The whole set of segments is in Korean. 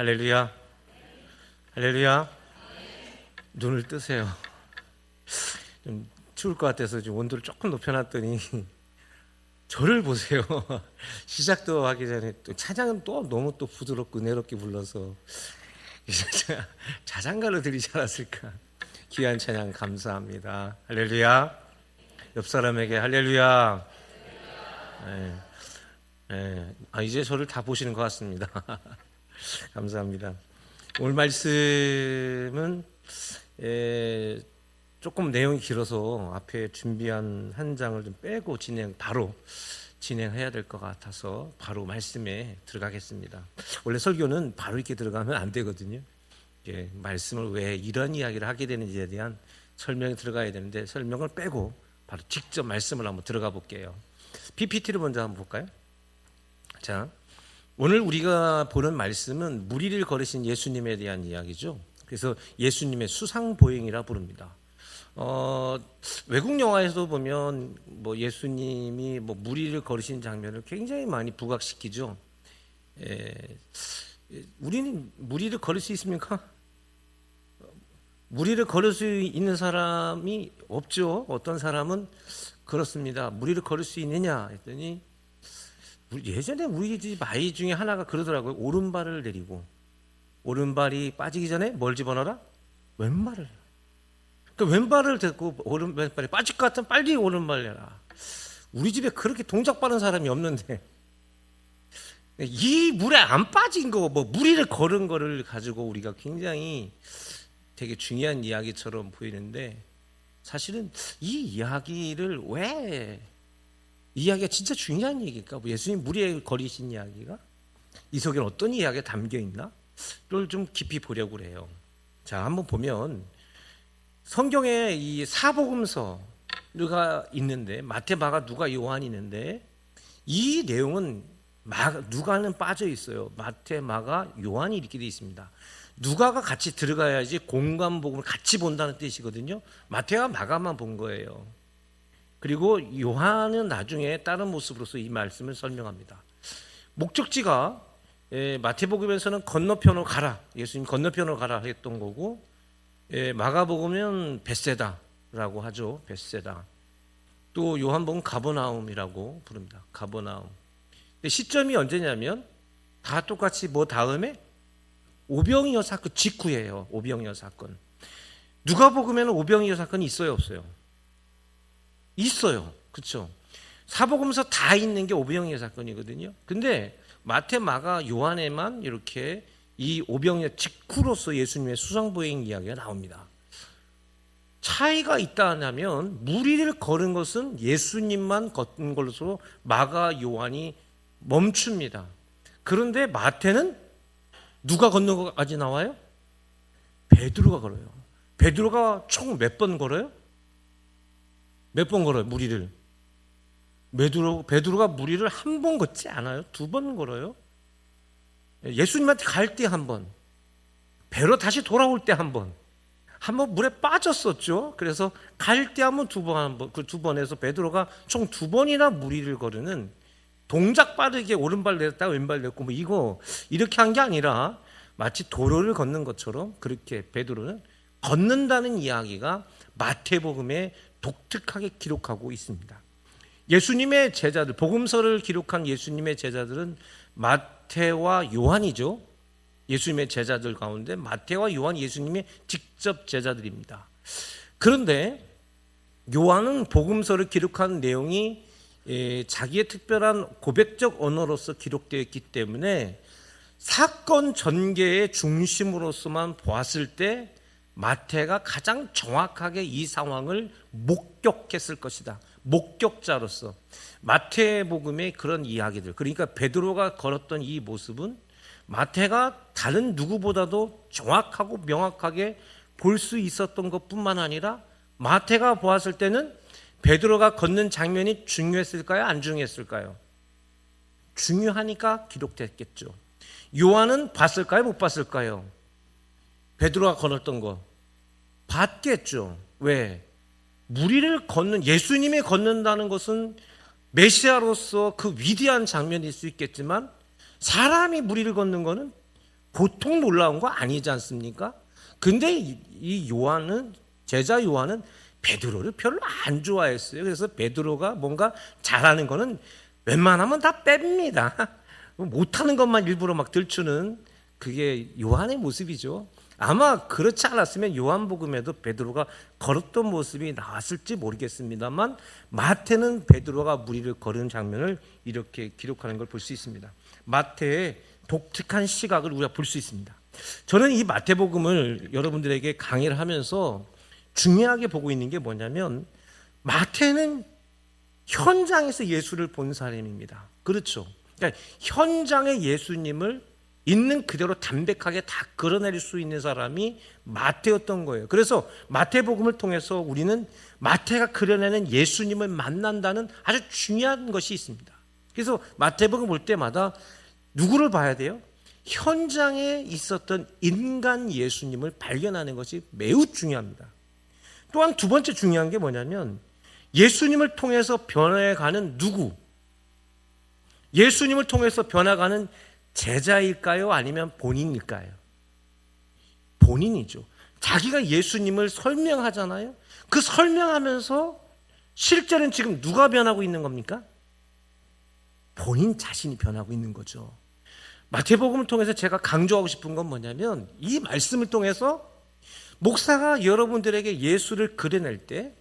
할렐루야. 할렐루야. 눈을 뜨세요. 좀 추울 것 같아서 지금 온도를 조금 높여놨더니 저를 보세요. 시작도 하기 전에 또 찬양은 또 너무 또 부드럽고 은혜롭게 불러서 자장가로 드리지 않았을까. 귀한 찬양 감사합니다. 할렐루야. 옆 사람에게 할렐루야. 네. 네. 이제 저를 다 보시는 것 같습니다. 감사합니다. 오늘 말씀은 조금 내용이 길어서 앞에 준비한 한 장을 좀 빼고 바로 진행해야 될 것 같아서 바로 말씀에 들어가겠습니다. 원래 설교는 바로 이렇게 들어가면 안 되거든요. 말씀을 왜 이런 이야기를 하게 되는지에 대한 설명이 들어가야 되는데 설명을 빼고 바로 직접 말씀을 한번 들어가 볼게요. PPT를 먼저 한번 볼까요? 자, 오늘 우리가 보는 말씀은 무리를 걸으신 예수님에 대한 이야기죠. 그래서 예수님의 수상보행이라 부릅니다. 외국 영화에서 보면 예수님이 무리를 걸으신 장면을 굉장히 많이 부각시키죠. 우리는 무리를 걸을 수 있습니까? 무리를 걸을 수 있는 사람이 없죠. 어떤 사람은 그렇습니다. 무리를 걸을 수 있느냐 했더니 예전에 우리 집 아이 중에 하나가 그러더라고요. 오른발을 내리고 오른발이 빠지기 전에 뭘 집어넣어라? 왼발을. 그러니까 왼발을 대고 왼발이 빠질 것 같으면 빨리 오른발 내라. 우리 집에 그렇게 동작 빠른 사람이 없는데 이 물에 안 빠진 거, 무리를 걸은 거를 가지고 우리가 굉장히 되게 중요한 이야기처럼 보이는데 사실은 이 이야기를 왜 이 이야기가 진짜 중요한 얘기일까? 예수님 무리에 걸으신 이야기가 이 속에는 어떤 이야기가 담겨 있나? 를 좀 깊이 보려고 해요. 자, 한번 보면 성경에 이 사복음서가 있는데 마태, 마가, 누가, 요한이 있는데 이 내용은 누가는 빠져 있어요. 마태, 마가, 요한이 이렇게 되어 있습니다. 누가가 같이 들어가야지 공간복음을 같이 본다는 뜻이거든요. 마태와 마가만 본 거예요. 그리고 요한은 나중에 다른 모습으로서 이 말씀을 설명합니다. 목적지가 마태복음에서는 건너편으로 가라. 예수님 건너편으로 가라 했던 거고 마가복음은 벳세다라고 하죠. 벳세다. 또 요한복음 가버나움이라고 부릅니다. 가버나움. 시점이 언제냐면 다 똑같이 다음에 오병이어 사건 직후예요. 오병이어 사건. 누가복음에는 오병이어 사건이 있어요, 없어요? 있어요. 그렇죠? 사복음서 다 있는 게 오병이어 사건이거든요. 근데 마태, 마가, 요한에만 이렇게 이 오병이어 직후로서 예수님의 수상보행 이야기가 나옵니다. 차이가 있다 하면 무리를 걸은 것은 예수님만 걷는 걸로 마가, 요한이 멈춥니다. 그런데 마태는 누가 걷는 것까지 나와요? 베드로가 걸어요. 베드로가 총 몇 번 걸어요? 몇 번 걸어요? 무리를. 베드로가 무리를 한 번 걷지 않아요. 2번 걸어요. 예수님한테 갈 때 한 번, 배로 다시 돌아올 때 한 번 물에 빠졌었죠. 그래서 갈 때 한 번, 2번, 그 2번에서 베드로가 총 2번이나 무리를 거르는 동작 빠르게 오른발 내렸다 왼발 내렸고 이거 이렇게 한 게 아니라 마치 도로를 걷는 것처럼 그렇게 베드로는 걷는다는 이야기가 마태복음에 독특하게 기록하고 있습니다. 예수님의 제자들, 복음서를 기록한 예수님의 제자들은 마태와 요한이죠. 예수님의 제자들 가운데 마태와 요한 예수님의 직접 제자들입니다. 그런데 요한은 복음서를 기록한 내용이 자기의 특별한 고백적 언어로서 기록되어 있기 때문에 사건 전개의 중심으로서만 보았을 때 마태가 가장 정확하게 이 상황을 목격했을 것이다. 목격자로서 마태복음의 그런 이야기들, 그러니까 베드로가 걸었던 이 모습은 마태가 다른 누구보다도 정확하고 명확하게 볼 수 있었던 것뿐만 아니라 마태가 보았을 때는 베드로가 걷는 장면이 중요했을까요? 안 중요했을까요? 중요하니까 기록됐겠죠. 요한은 봤을까요? 못 봤을까요? 베드로가 걸었던 거 봤겠죠. 왜? 무리를 걷는, 예수님이 걷는다는 것은 메시아로서 그 위대한 장면일 수 있겠지만 사람이 무리를 걷는 것은 보통 놀라운 거 아니지 않습니까? 근데 이 요한은, 제자 요한은 베드로를 별로 안 좋아했어요. 그래서 베드로가 뭔가 잘하는 거는 웬만하면 다 뺍니다. 못하는 것만 일부러 막 들추는, 그게 요한의 모습이죠. 아마 그렇지 않았으면 요한복음에도 베드로가 걸었던 모습이 나왔을지 모르겠습니다만, 마태는 베드로가 무리를 걸은 장면을 이렇게 기록하는 걸 볼 수 있습니다. 마태의 독특한 시각을 우리가 볼 수 있습니다. 저는 이 마태복음을 여러분들에게 강의를 하면서 중요하게 보고 있는 게 뭐냐면, 마태는 현장에서 예수를 본 사람입니다. 그렇죠. 그러니까 현장의 예수님을 있는 그대로 담백하게 다 끌어내릴 수 있는 사람이 마태였던 거예요. 그래서 마태복음을 통해서 우리는 마태가 그려내는 예수님을 만난다는 아주 중요한 것이 있습니다. 그래서 마태복음 볼 때마다 누구를 봐야 돼요? 현장에 있었던 인간 예수님을 발견하는 것이 매우 중요합니다. 또한 두 번째 중요한 게 뭐냐면, 예수님을 통해서 변해가는 누구? 예수님을 통해서 변화가는 제자일까요? 아니면 본인일까요? 본인이죠. 자기가 예수님을 설명하잖아요. 그 설명하면서 실제는 지금 누가 변하고 있는 겁니까? 본인 자신이 변하고 있는 거죠. 마태복음을 통해서 제가 강조하고 싶은 건 뭐냐면, 이 말씀을 통해서 목사가 여러분들에게 예수를 그려낼 때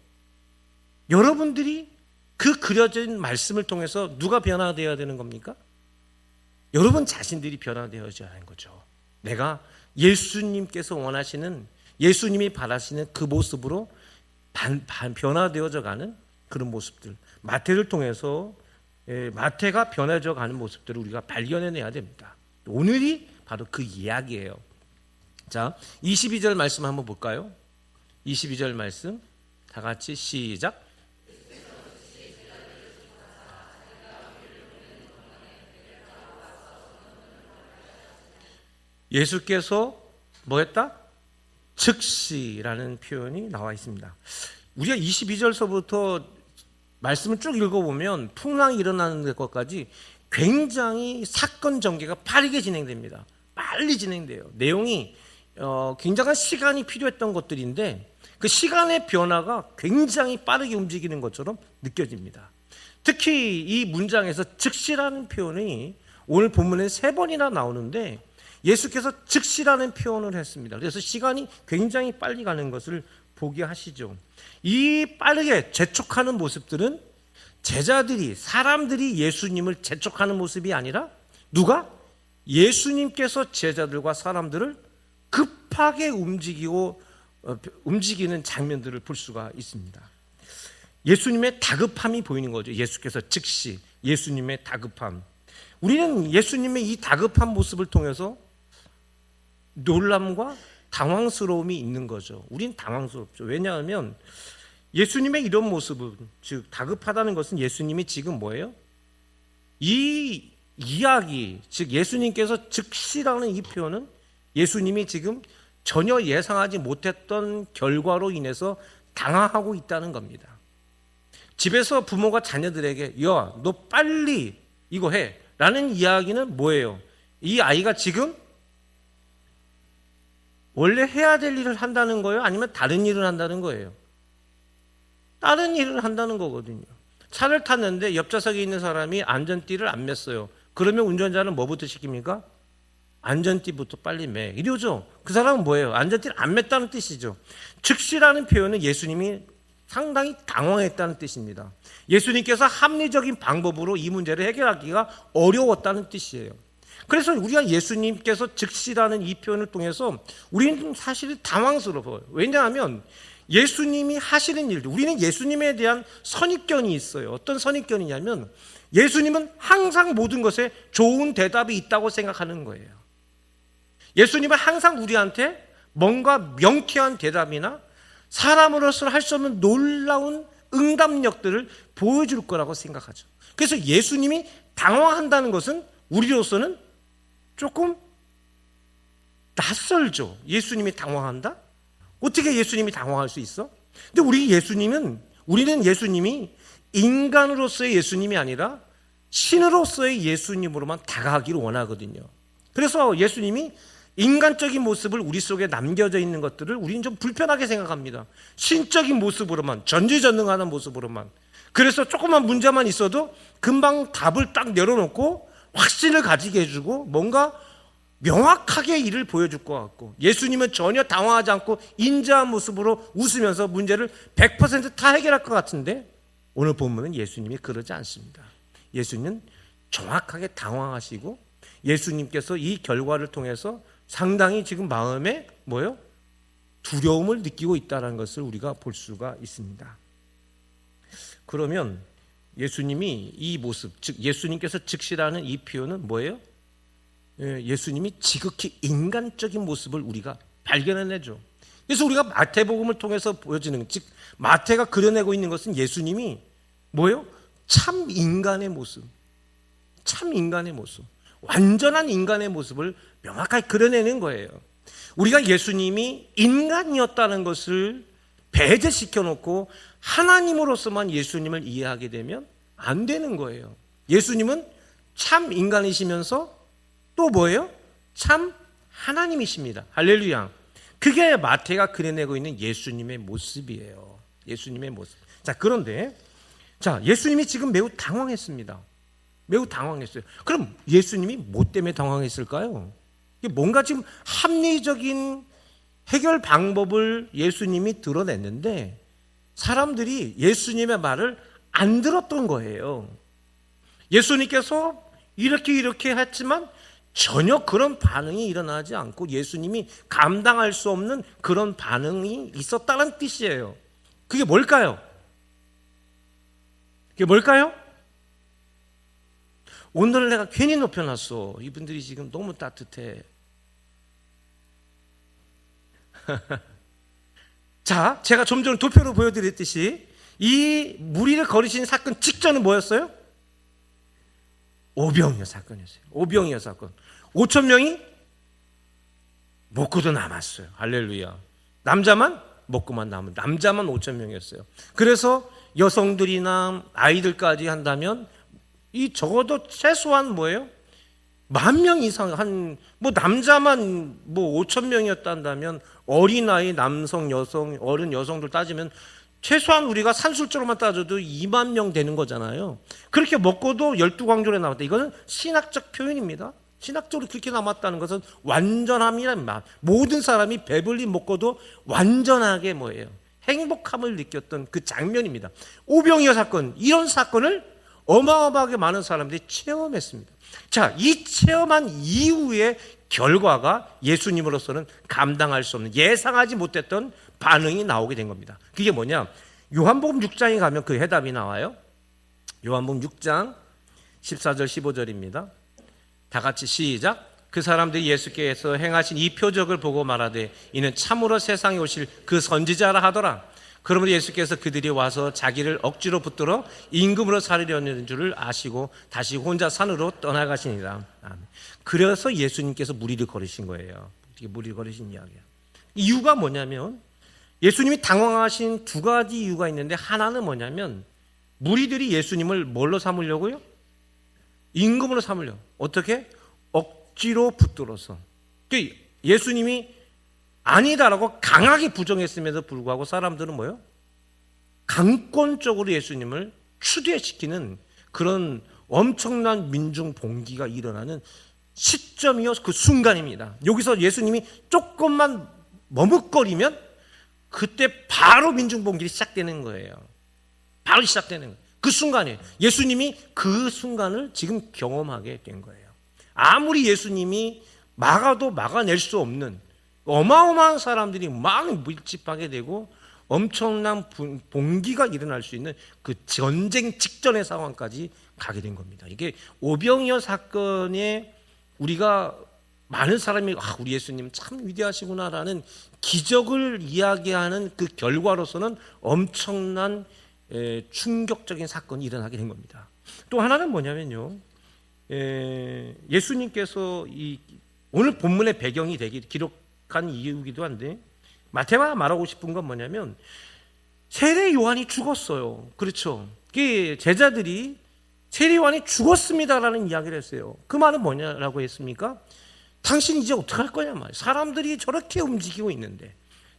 여러분들이 그 그려진 말씀을 통해서 누가 변화되어야 되는 겁니까? 여러분 자신들이 변화되어져야 하는 거죠. 내가 예수님께서 원하시는, 예수님이 바라시는 그 모습으로 변화되어져 가는 그런 모습들, 마태를 통해서 마태가 변해져 가는 모습들을 우리가 발견해내야 됩니다. 오늘이 바로 그 이야기예요. 자, 22절 말씀 한번 볼까요? 22절 말씀 다 같이 시작. 예수께서 뭐 했다? 즉시라는 표현이 나와 있습니다. 우리가 22절서부터 말씀을 쭉 읽어보면 풍랑이 일어나는 것까지 굉장히 사건 전개가 빠르게 진행됩니다. 빨리 진행돼요. 내용이 굉장한 시간이 필요했던 것들인데 그 시간의 변화가 굉장히 빠르게 움직이는 것처럼 느껴집니다. 특히 이 문장에서 즉시라는 표현이 오늘 본문에 3번이나 나오는데 예수께서 즉시라는 표현을 했습니다. 그래서 시간이 굉장히 빨리 가는 것을 보게 하시죠. 이 빠르게 재촉하는 모습들은 제자들이, 사람들이 예수님을 재촉하는 모습이 아니라 누가? 예수님께서 제자들과 사람들을 급하게 움직이는 장면들을 볼 수가 있습니다. 예수님의 다급함이 보이는 거죠. 예수께서 즉시, 예수님의 다급함. 우리는 예수님의 이 다급한 모습을 통해서 놀람과 당황스러움이 있는 거죠. 우린 당황스럽죠. 왜냐하면 예수님의 이런 모습은, 즉 다급하다는 것은 예수님이 지금 뭐예요? 이 이야기, 즉 예수님께서 즉시라는 이 표현은 예수님이 지금 전혀 예상하지 못했던 결과로 인해서 당황하고 있다는 겁니다. 집에서 부모가 자녀들에게 야, 너 빨리 이거 해 라는 이야기는 뭐예요? 이 아이가 지금 원래 해야 될 일을 한다는 거예요? 아니면 다른 일을 한다는 거예요? 다른 일을 한다는 거거든요. 차를 탔는데 옆좌석에 있는 사람이 안전띠를 안 맸어요. 그러면 운전자는 뭐부터 시킵니까? 안전띠부터 빨리 매. 이러죠. 그 사람은 뭐예요? 안전띠를 안 맸다는 뜻이죠. 즉시라는 표현은 예수님이 상당히 당황했다는 뜻입니다. 예수님께서 합리적인 방법으로 이 문제를 해결하기가 어려웠다는 뜻이에요. 그래서 우리가 예수님께서 즉시라는 이 표현을 통해서 우리는 사실 당황스러워요. 왜냐하면 예수님이 하시는 일들, 우리는 예수님에 대한 선입견이 있어요. 어떤 선입견이냐면 예수님은 항상 모든 것에 좋은 대답이 있다고 생각하는 거예요. 예수님은 항상 우리한테 뭔가 명쾌한 대답이나 사람으로서 할 수 없는 놀라운 응답력들을 보여줄 거라고 생각하죠. 그래서 예수님이 당황한다는 것은 우리로서는 조금 낯설죠. 예수님이 당황한다? 어떻게 예수님이 당황할 수 있어? 근데 우리는 예수님이 인간으로서의 예수님이 아니라 신으로서의 예수님으로만 다가가기를 원하거든요. 그래서 예수님이 인간적인 모습을 우리 속에 남겨져 있는 것들을 우리는 좀 불편하게 생각합니다. 신적인 모습으로만, 전지전능하는 모습으로만. 그래서 조그만 문제만 있어도 금방 답을 딱 내려놓고 확신을 가지게 해주고 뭔가 명확하게 일을 보여줄 것 같고, 예수님은 전혀 당황하지 않고 인자한 모습으로 웃으면서 문제를 100%다 해결할 것 같은데, 오늘 본문은 예수님이 그러지 않습니다. 예수님은 정확하게 당황하시고, 예수님께서 이 결과를 통해서 상당히 지금 마음에 뭐요? 두려움을 느끼고 있다는 것을 우리가 볼 수가 있습니다. 그러면 예수님이 이 모습, 즉 예수님께서 즉시라는 이 표현은 뭐예요? 예수님이 지극히 인간적인 모습을 우리가 발견해내죠. 그래서 우리가 마태복음을 통해서 보여지는, 즉 마태가 그려내고 있는 것은 예수님이 뭐예요? 참 인간의 모습, 참 인간의 모습, 완전한 인간의 모습을 명확하게 그려내는 거예요. 우리가 예수님이 인간이었다는 것을 배제시켜 놓고 하나님으로서만 예수님을 이해하게 되면 안 되는 거예요. 예수님은 참 인간이시면서 또 뭐예요? 참 하나님이십니다. 할렐루야. 그게 마태가 그려내고 있는 예수님의 모습이에요. 예수님의 모습. 자, 그런데 예수님이 지금 매우 당황했습니다. 매우 당황했어요. 그럼 예수님이 뭐 때문에 당황했을까요? 뭔가 지금 합리적인 해결 방법을 예수님이 드러냈는데 사람들이 예수님의 말을 안 들었던 거예요. 예수님께서 이렇게 했지만 전혀 그런 반응이 일어나지 않고 예수님이 감당할 수 없는 그런 반응이 있었다는 뜻이에요. 그게 뭘까요? 그게 뭘까요? 오늘 내가 괜히 높여놨어. 이분들이 지금 너무 따뜻해. 자, 제가 좀 전에 도표로 보여드렸듯이 이 무리를 거르신 사건 직전은 뭐였어요? 오병이어 사건이었어요. 오병이어 사건. 5천 명이 먹고도 남았어요. 할렐루야. 남자만 먹고만 남은, 남자만 5천 명이었어요. 그래서 여성들이나 아이들까지 한다면 이 적어도 최소한 뭐예요? 10,000명 이상, 남자만 5천 명이었다면 어린아이, 남성, 여성, 어른, 여성들 따지면 최소한 우리가 산술적으로만 따져도 2만 명 되는 거잖아요. 그렇게 먹고도 12광절에 남았다. 이거는 신학적 표현입니다. 신학적으로 그렇게 남았다는 것은 완전함이란 말. 모든 사람이 배불리 먹고도 완전하게 뭐예요? 행복함을 느꼈던 그 장면입니다. 오병이어 사건, 이런 사건을 어마어마하게 많은 사람들이 체험했습니다. 자, 이 체험한 이후의 결과가 예수님으로서는 감당할 수 없는, 예상하지 못했던 반응이 나오게 된 겁니다. 그게 뭐냐? 요한복음 6장에 가면 그 해답이 나와요. 요한복음 6장 14절 15절입니다. 다 같이 시작. 그 사람들이 예수께서 행하신 이 표적을 보고 말하되 이는 참으로 세상에 오실 그 선지자라 하더라. 그러므로 예수께서 그들이 와서 자기를 억지로 붙들어 임금으로 살리려는 줄을 아시고 다시 혼자 산으로 떠나가시니라. 그래서 예수님께서 무리를 거르신 거예요. 무리를 거르신 이야기야. 이유가 뭐냐면 예수님이 당황하신 두 가지 이유가 있는데, 하나는 뭐냐면 무리들이 예수님을 뭘로 삼으려고요? 임금으로 삼으려. 어떻게? 억지로 붙들어서. 예수님이 아니다라고 강하게 부정했음에도 불구하고 사람들은 뭐요? 강권적으로 예수님을 추대시키는 그런 엄청난 민중 봉기가 일어나는 시점이요, 그 순간입니다. 여기서 예수님이 조금만 머뭇거리면 그때 바로 민중 봉기가 시작되는 거예요. 바로 시작되는 거예요. 그 순간이에요. 예수님이 그 순간을 지금 경험하게 된 거예요. 아무리 예수님이 막아도 막아낼 수 없는 어마어마한 사람들이 막 밀집하게 되고 엄청난 봉기가 일어날 수 있는 그 전쟁 직전의 상황까지 가게 된 겁니다. 이게 오병이어 사건에 우리가 많은 사람이 우리 예수님 참 위대하시구나라는 기적을 이야기하는 그 결과로서는 엄청난 충격적인 사건이 일어나게 된 겁니다. 또 하나는 뭐냐면요, 예수님께서 오늘 본문의 배경이 되기 기록한 이유이기도 한데, 마태가 말하고 싶은 건 뭐냐면 세례 요한이 죽었어요. 그렇죠? 제자들이 세례 요한이 죽었습니다라는 이야기를 했어요. 그 말은 뭐냐라고 했습니까? 당신 이제 어떡할 거냐 말이에요. 사람들이 저렇게 움직이고 있는데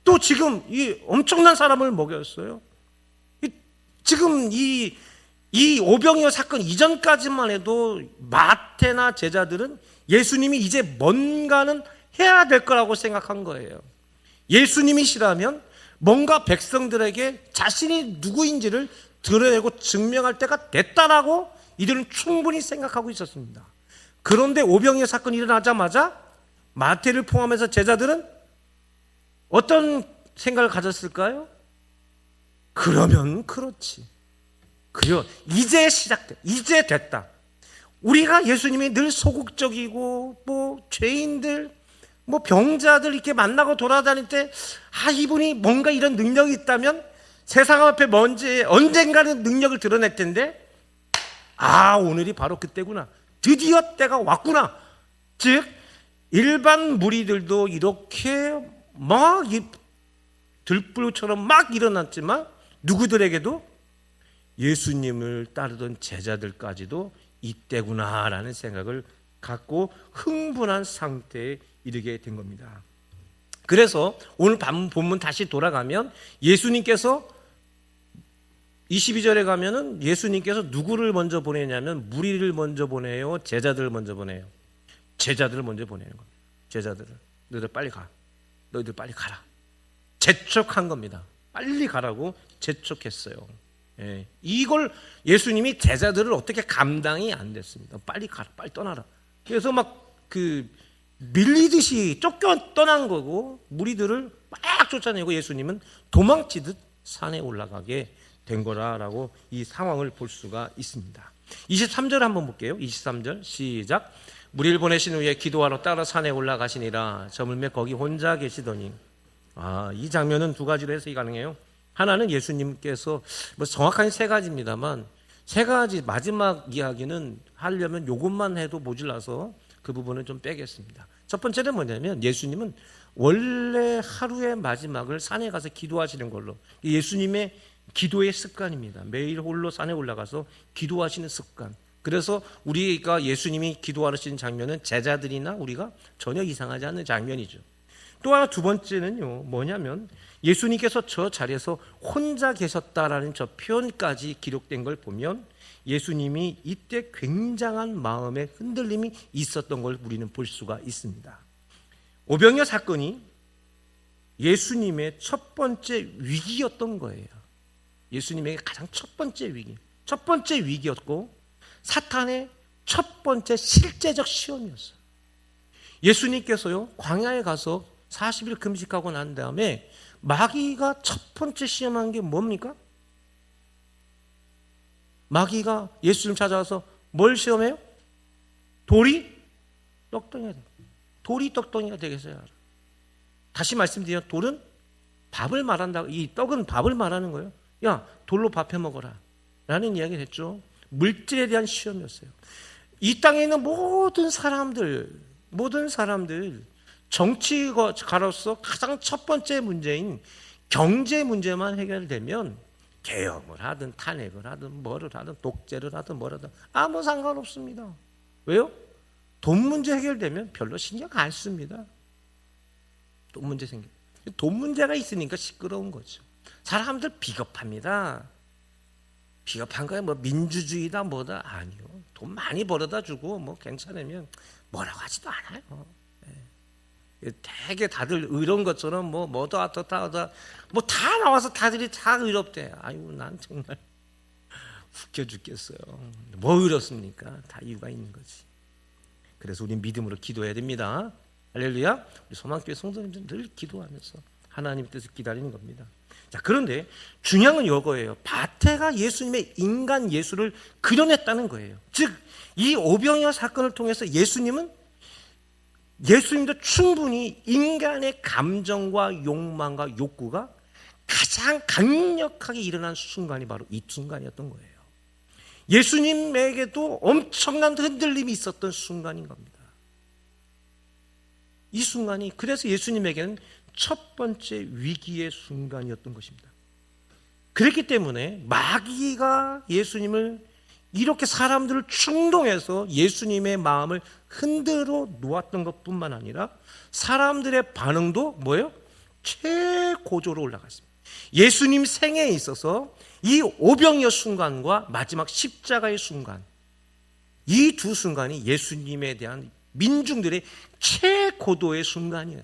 또 지금 이 엄청난 사람을 먹였어요. 지금 이 오병이어 사건 이전까지만 해도 마태나 제자들은 예수님이 이제 뭔가는 해야 될 거라고 생각한 거예요. 예수님이시라면 뭔가 백성들에게 자신이 누구인지를 드러내고 증명할 때가 됐다라고 이들은 충분히 생각하고 있었습니다. 그런데 오병이어 사건이 일어나자마자 마태를 포함해서 제자들은 어떤 생각을 가졌을까요? 그러면 그렇지. 그래요. 이제 시작돼. 이제 됐다. 우리가 예수님이 늘 소극적이고 뭐 죄인들 뭐 병자들 이렇게 만나고 돌아다닐 때 이분이 뭔가 이런 능력이 있다면 세상 앞에 언젠가는 능력을 드러낼 텐데 오늘이 바로 그때구나. 드디어 때가 왔구나. 즉 일반 무리들도 이렇게 막 들불처럼 막 일어났지만 누구들에게도 예수님을 따르던 제자들까지도 이때구나라는 생각을 갖고 흥분한 상태에 이르게 된 겁니다. 그래서 오늘 본문 다시 돌아가면 예수님께서 22절에 가면은 예수님께서 누구를 먼저 보내냐면 무리를 먼저 보내요, 제자들을 먼저 보내요. 제자들을 먼저 보내는 겁니다. 제자들을 너희들 빨리 가. 너희들 빨리 가라. 재촉한 겁니다. 빨리 가라고 재촉했어요. 예, 이걸 예수님이 제자들을 어떻게 감당이 안 됐습니다. 빨리 가라, 빨리 떠나라. 그래서 막 밀리듯이 쫓겨 떠난 거고 무리들을 막 쫓아내고 예수님은 도망치듯 산에 올라가게 된 거라고 이 상황을 볼 수가 있습니다. 23절 한번 볼게요. 23절 시작. 무리를 보내신 후에 기도하러 따라 산에 올라가시니라. 저물매 거기 혼자 계시더니. 이 장면은 두 가지로 해석이 가능해요. 하나는 예수님께서 정확하게 세 가지입니다만 세 가지 마지막 이야기는 하려면 이것만 해도 모질라서 그 부분은 좀 빼겠습니다. 첫 번째는 뭐냐면 예수님은 원래 하루의 마지막을 산에 가서 기도하시는 걸로, 예수님의 기도의 습관입니다. 매일 홀로 산에 올라가서 기도하시는 습관. 그래서 우리가 예수님이 기도하시는 장면은 제자들이나 우리가 전혀 이상하지 않는 장면이죠. 또 하나 두 번째는요, 뭐냐면 예수님께서 저 자리에서 혼자 계셨다라는 저 표현까지 기록된 걸 보면 예수님이 이때 굉장한 마음의 흔들림이 있었던 걸 우리는 볼 수가 있습니다. 오병이어 사건이 예수님의 첫 번째 위기였던 거예요. 예수님에게 가장 첫 번째 위기, 첫 번째 위기였고 사탄의 첫 번째 실제적 시험이었어요. 예수님께서요 광야에 가서 40일 금식하고 난 다음에 마귀가 첫 번째 시험한 게 뭡니까? 마귀가 예수님 찾아와서 뭘 시험해요? 돌이 떡덩이가 돼. 돌이 떡덩이가 되겠어요. 다시 말씀드리면 돌은 밥을 말한다. 이 떡은 밥을 말하는 거예요. 야, 돌로 밥 해 먹어라 라는 이야기를 했죠. 물질에 대한 시험이었어요. 이 땅에 있는 모든 사람들 정치가로서 가장 첫 번째 문제인 경제 문제만 해결되면 계엄을 하든 탄핵을 하든 뭐를 하든 독재를 하든 뭐라든 아무 상관없습니다. 왜요? 돈 문제 해결되면 별로 신경 안 씁니다. 돈 문제가 있으니까 시끄러운 거죠. 사람들 비겁합니다. 비겁한 거야 뭐 민주주의다 뭐다 아니요. 돈 많이 벌어다 주고 뭐 괜찮으면 뭐라고 하지도 않아요. 되게 다들 의로운 것처럼 뭐다 어떻다 뭐 다 나와서 다들이 다 의롭대. 아이고 난 정말 웃겨 죽겠어요. 뭐 의롭습니까? 다 이유가 있는 거지. 그래서 우리 믿음으로 기도해야 됩니다. 할렐루야. 우리 소망교회 성도님들 늘 기도하면서 하나님 뜻을 기다리는 겁니다. 자, 그런데 중요한 건 이거예요. 마태가 예수님의 인간 예수를 그려냈다는 거예요. 즉 이 오병이어 사건을 통해서 예수님도 충분히 인간의 감정과 욕망과 욕구가 가장 강력하게 일어난 순간이 바로 이 순간이었던 거예요. 예수님에게도 엄청난 흔들림이 있었던 순간인 겁니다. 이 순간이 그래서 예수님에게는 첫 번째 위기의 순간이었던 것입니다. 그렇기 때문에 마귀가 예수님을 이렇게 사람들을 충동해서 예수님의 마음을 흔들어 놓았던 것뿐만 아니라 사람들의 반응도 뭐예요? 최고조로 올라갔습니다. 예수님 생애에 있어서 이 오병이어 순간과 마지막 십자가의 순간, 이 두 순간이 예수님에 대한 민중들의 최고도의 순간이에요.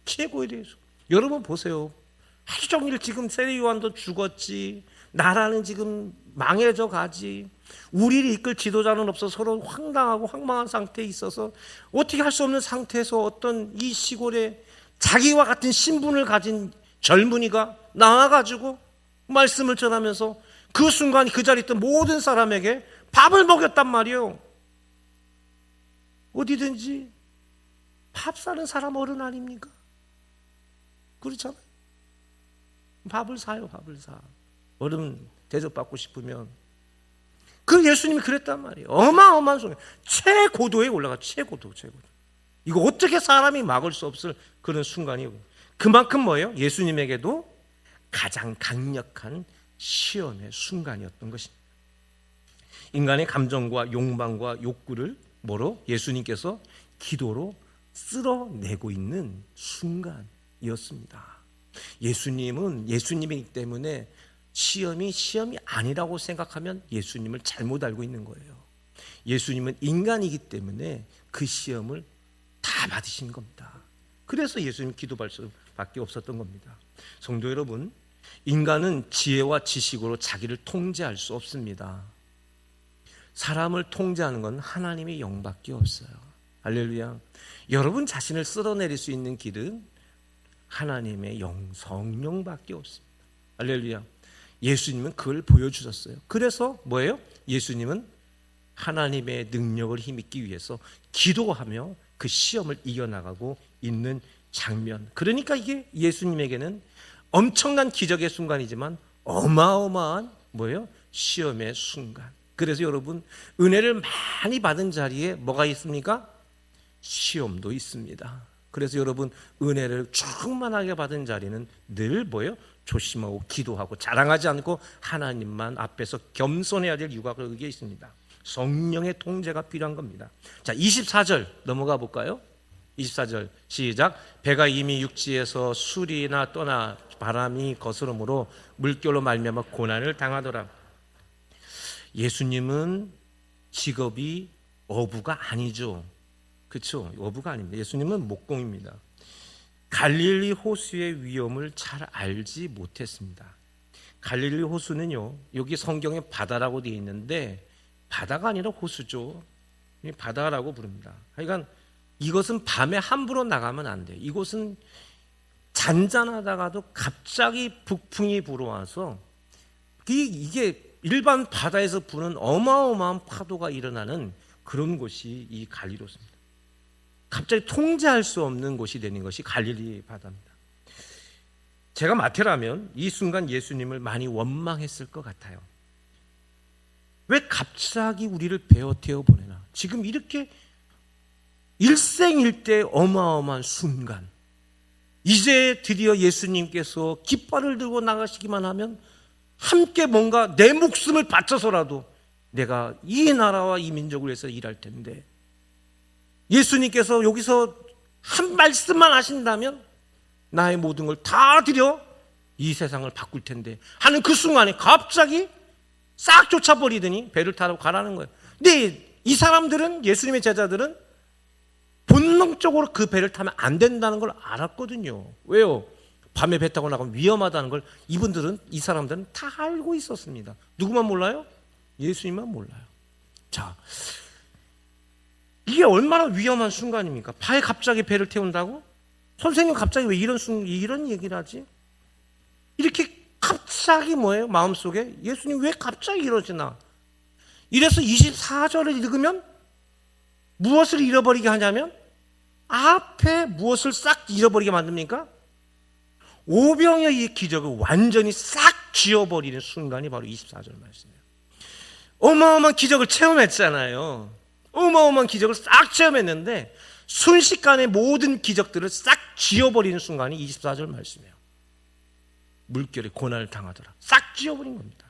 최고에 대해서. 여러분 보세요. 하루 종일 지금 세례요한도 죽었지, 나라는 지금 망해져 가지, 우리를 이끌 지도자는 없어 서로 황당하고 황망한 상태에 있어서 어떻게 할 수 없는 상태에서 어떤 이 시골에 자기와 같은 신분을 가진 젊은이가 나와가지고 말씀을 전하면서 그 순간 그 자리에 있던 모든 사람에게 밥을 먹였단 말이에요. 어디든지 밥 사는 사람 어른 아닙니까? 그렇잖아요. 밥을 사요. 밥을 사. 어른 대접받고 싶으면. 그 예수님이 그랬단 말이에요. 어마어마한 순간, 최고도에 올라가. 최고도. 이거 어떻게 사람이 막을 수 없을 그런 순간이고, 그만큼 뭐예요? 예수님에게도 가장 강력한 시험의 순간이었던 것입니다. 인간의 감정과 욕망과 욕구를 뭐로? 예수님께서 기도로 쓸어내고 있는 순간이었습니다. 예수님은 예수님이기 때문에 시험이 아니라고 생각하면 예수님을 잘못 알고 있는 거예요. 예수님은 인간이기 때문에 그 시험을 다 받으신 겁니다. 그래서 예수님 기도할 수밖에 없었던 겁니다. 성도 여러분, 인간은 지혜와 지식으로 자기를 통제할 수 없습니다. 사람을 통제하는 건 하나님의 영밖에 없어요. 할렐루야. 여러분 자신을 쓸어내릴 수 있는 길은 하나님의 영, 성령밖에 없습니다. 할렐루야. 예수님은 그걸 보여주셨어요. 그래서 뭐예요? 예수님은 하나님의 능력을 힘입기 위해서 기도하며 그 시험을 이겨나가고 있는 장면. 그러니까 이게 예수님에게는 엄청난 기적의 순간이지만 어마어마한 뭐예요? 시험의 순간. 그래서 여러분, 은혜를 많이 받은 자리에 뭐가 있습니까? 시험도 있습니다. 그래서 여러분, 은혜를 충만하게 받은 자리는 늘 뭐예요? 조심하고 기도하고 자랑하지 않고 하나님만 앞에서 겸손해야 될 이유가 거기에 있습니다. 성령의 통제가 필요한 겁니다. 자, 24절 넘어가 볼까요? 24절 시작. 배가 이미 육지에서 술이나 떠나 바람이 거스름으로 물결로 말미암아 고난을 당하더라. 예수님은 직업이 어부가 아니죠. 그렇죠? 어부가 아닙니다. 예수님은 목공입니다. 갈릴리 호수의 위험을 잘 알지 못했습니다. 갈릴리 호수는요, 여기 성경에 바다라고 되어 있는데 바다가 아니라 호수죠. 바다라고 부릅니다. 그러니까 이것은 밤에 함부로 나가면 안 돼요. 이곳은 잔잔하다가도 갑자기 북풍이 불어와서 이게 일반 바다에서 부는 어마어마한 파도가 일어나는 그런 곳이 이 갈릴리호수입니다. 갑자기 통제할 수 없는 곳이 되는 것이 갈릴리 바다입니다. 제가 마태라면 이 순간 예수님을 많이 원망했을 것 같아요. 왜 갑자기 우리를 베어태워 보내나? 지금 이렇게 일생일대 어마어마한 순간, 이제 드디어 예수님께서 깃발을 들고 나가시기만 하면 함께 뭔가 내 목숨을 바쳐서라도 내가 이 나라와 이 민족을 위해서 일할 텐데, 예수님께서 여기서 한 말씀만 하신다면 나의 모든 걸 다 드려 이 세상을 바꿀 텐데 하는 그 순간에 갑자기 싹 쫓아버리더니 배를 타고 가라는 거예요. 근데 이 사람들은, 예수님의 제자들은 본능적으로 그 배를 타면 안 된다는 걸 알았거든요. 왜요? 밤에 배 타고 나가면 위험하다는 걸 이분들은, 이 사람들은 다 알고 있었습니다. 누구만 몰라요? 예수님만 몰라요. 자, 이게 얼마나 위험한 순간입니까? 바에 갑자기 배를 태운다고? 선생님 갑자기 왜 이런 얘기를 하지? 이렇게 갑자기 뭐예요? 마음속에 예수님 왜 갑자기 이러시나? 이래서 24절을 읽으면 무엇을 잃어버리게 하냐면, 앞에 무엇을 싹 잃어버리게 만듭니까? 오병이어의 기적을 완전히 싹 지워버리는 순간이 바로 24절 말씀이에요. 어마어마한 기적을 체험했잖아요. 어마어마한 기적을 싹 체험했는데 순식간에 모든 기적들을 싹 지워버리는 순간이 24절 말씀이에요. 물결에 고난을 당하더라. 싹 지워버린 겁니다.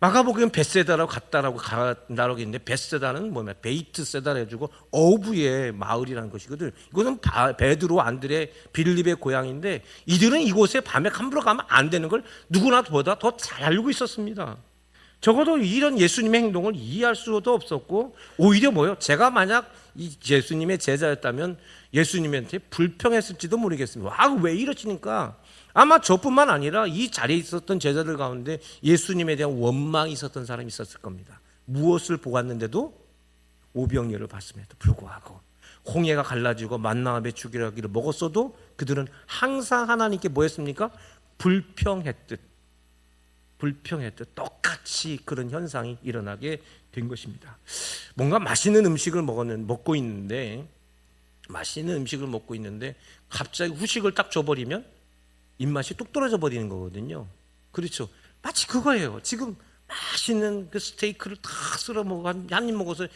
마가복음 벳세다라고 갔다라고 간다라고 했는데, 벳세다는 뭐냐, 베이트세다라 해주고 어부의 마을이라는 것이거든. 이거는 베드로, 안드레, 빌립의 고향인데, 이들은 이곳에 밤에 함부로 가면 안 되는 걸 누구나 보다 더 잘 알고 있었습니다. 적어도 이런 예수님의 행동을 이해할 수도 없었고, 오히려 뭐요? 제가 만약 이 예수님의 제자였다면 예수님한테 불평했을지도 모르겠습니다. 왜 이러시니까. 아마 저뿐만 아니라 이 자리에 있었던 제자들 가운데 예수님에 대한 원망이 있었던 사람이 있었을 겁니다. 무엇을 보았는데도 오병이어를 봤음에도 불구하고, 홍해가 갈라지고 만나와 메추기를 먹었어도 그들은 항상 하나님께 뭐 했습니까? 불평했듯 똑같이 그런 현상이 일어나게 된 것입니다. 뭔가 맛있는 음식을 먹고 있는데 갑자기 후식을 딱 줘버리면 입맛이 뚝 떨어져 버리는 거거든요. 그렇죠. 마치 그거예요. 지금 맛있는 그 스테이크를 다 쓸어 먹어 한 입 먹어서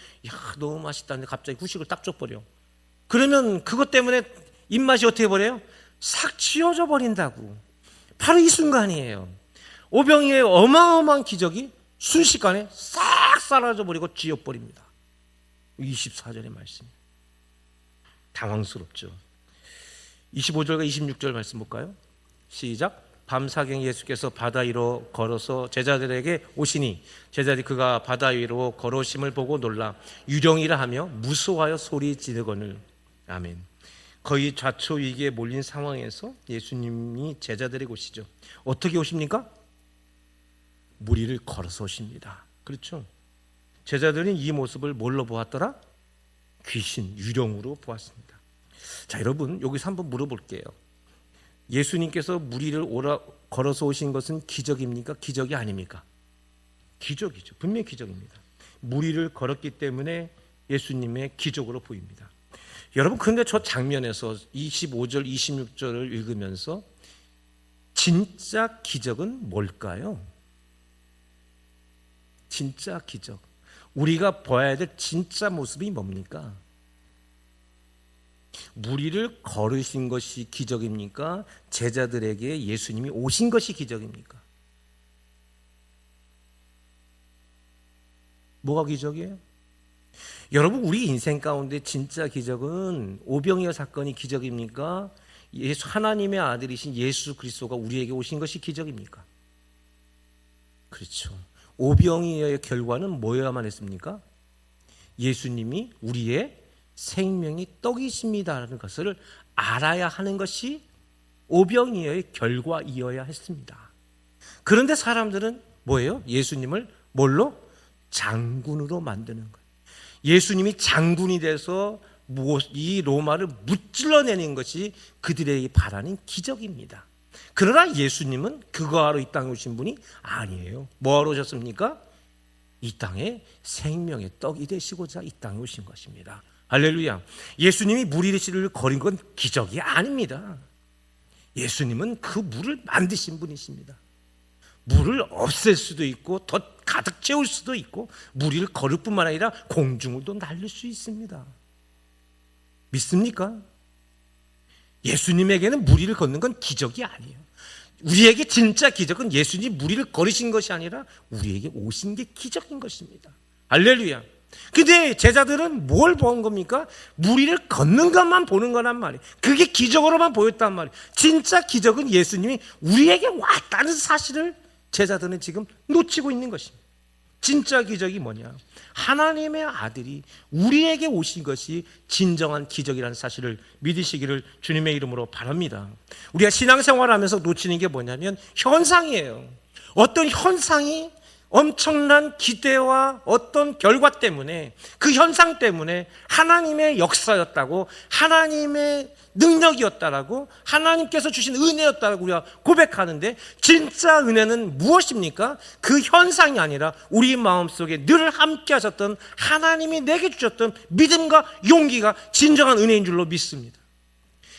너무 맛있다는데 갑자기 후식을 딱 줘버려. 그러면 그것 때문에 입맛이 어떻게 버려요? 싹 치워져 버린다고. 바로 이 순간이에요. 오병이의 어마어마한 기적이 순식간에 싹 사라져 버리고 지워버립니다. 24절의 말씀. 당황스럽죠. 25절과 26절 말씀 볼까요? 시작. 밤사경 예수께서 바다 위로 걸어서 제자들에게 오시니 제자들이 그가 바다 위로 걸어오심을 보고 놀라 유령이라 하며 무서워하여 소리 지르거늘. 아멘. 거의 좌초위기에 몰린 상황에서 예수님이 제자들에게 오시죠. 어떻게 오십니까? 물 위를 걸어서 오십니다. 그렇죠. 제자들은 이 모습을 뭘로 보았더라? 귀신, 유령으로 보았습니다. 자, 여러분 여기서 한번 물어볼게요. 예수님께서 물 위를 걸어서 오신 것은 기적입니까? 기적이 아닙니까? 기적이죠. 분명히 기적입니다. 물 위를 걸었기 때문에 예수님의 기적으로 보입니다. 여러분, 그런데 저 장면에서 25절, 26절을 읽으면서 진짜 기적은 뭘까요? 진짜 기적. 우리가 봐야 될 진짜 모습이 뭡니까? 물 위를 걸으신 것이 기적입니까? 제자들에게 예수님이 오신 것이 기적입니까? 뭐가 기적이에요? 여러분, 우리 인생 가운데 진짜 기적은 오병이어 사건이 기적입니까? 하나님의 아들이신 예수 그리스도가 우리에게 오신 것이 기적입니까? 그렇죠. 오병이어의 결과는 뭐여야만 했습니까? 예수님이 우리의 생명이 떡이십니다라는 것을 알아야 하는 것이 오병이어의 결과이어야 했습니다. 그런데 사람들은 뭐예요? 예수님을 뭘로? 장군으로 만드는 거예요. 예수님이 장군이 돼서 이 로마를 무찔러내는 것이 그들에게 바라는 기적입니다. 그러나 예수님은 그거하러 이 땅에 오신 분이 아니에요. 뭐하러 오셨습니까? 이 땅에 생명의 떡이 되시고자 이 땅에 오신 것입니다. 할렐루야. 예수님이 물 위를 걸은 건 기적이 아닙니다. 예수님은 그 물을 만드신 분이십니다. 물을 없앨 수도 있고 더 가득 채울 수도 있고 물 위를 걸을 뿐만 아니라 공중을도 날릴 수 있습니다. 믿습니까? 예수님에게는 물 위를 걷는 건 기적이 아니에요. 우리에게 진짜 기적은 예수님이 물 위를 걸으신 것이 아니라 우리에게 오신 게 기적인 것입니다. 할렐루야. 근데 제자들은 뭘 본 겁니까? 물 위를 걷는 것만 보는 거란 말이에요. 그게 기적으로만 보였단 말이에요. 진짜 기적은 예수님이 우리에게 왔다는 사실을 제자들은 지금 놓치고 있는 것입니다. 진짜 기적이 뭐냐? 하나님의 아들이 우리에게 오신 것이 진정한 기적이라는 사실을 믿으시기를 주님의 이름으로 바랍니다. 우리가 신앙생활하면서 놓치는 게 뭐냐면 현상이에요. 어떤 현상이 엄청난 기대와 어떤 결과 때문에, 그 현상 때문에 하나님의 역사였다고, 하나님의 능력이었다라고, 하나님께서 주신 은혜였다라고 우리가 고백하는데, 진짜 은혜는 무엇입니까? 그 현상이 아니라 우리 마음속에 늘 함께 하셨던 하나님이 내게 주셨던 믿음과 용기가 진정한 은혜인 줄로 믿습니다.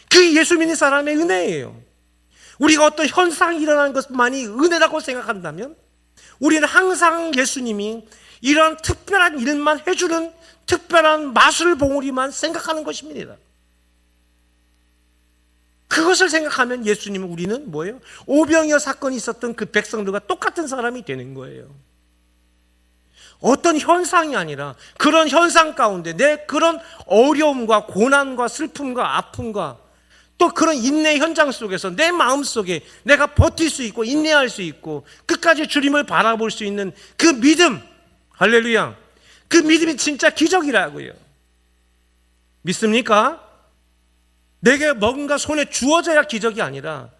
그게 예수 믿는 사람의 은혜예요. 우리가 어떤 현상이 일어나는 것만이 은혜라고 생각한다면 우리는 항상 예수님이 이런 특별한 일만 해주는 특별한 마술 봉우리만 생각하는 것입니다. 그것을 생각하면 예수님은, 우리는 뭐예요? 오병이어 사건이 있었던 그 백성들과 똑같은 사람이 되는 거예요. 어떤 현상이 아니라 그런 현상 가운데 내 그런 어려움과 고난과 슬픔과 아픔과 또 그런 인내 현장 속에서 내 마음 속에 내가 버틸 수 있고 인내할 수 있고 끝까지 주님을 바라볼 수 있는 그 믿음, 할렐루야, 그 믿음이 진짜 기적이라고요. 믿습니까? 내게 뭔가 손에 주어져야 기적이 아니라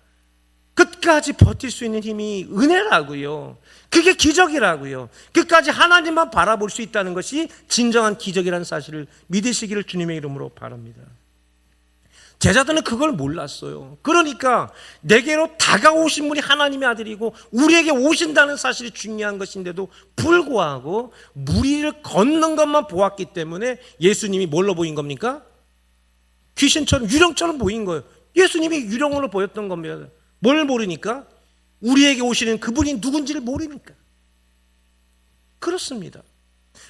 끝까지 버틸 수 있는 힘이 은혜라고요. 그게 기적이라고요. 끝까지 하나님만 바라볼 수 있다는 것이 진정한 기적이라는 사실을 믿으시기를 주님의 이름으로 바랍니다. 제자들은 그걸 몰랐어요. 그러니까 내게로 다가오신 분이 하나님의 아들이고 우리에게 오신다는 사실이 중요한 것인데도 불구하고 무리를 걷는 것만 보았기 때문에 예수님이 뭘로 보인 겁니까? 귀신처럼 유령처럼 보인 거예요. 예수님이 유령으로 보였던 겁니다. 뭘 모르니까? 우리에게 오시는 그분이 누군지를 모르니까. 그렇습니다.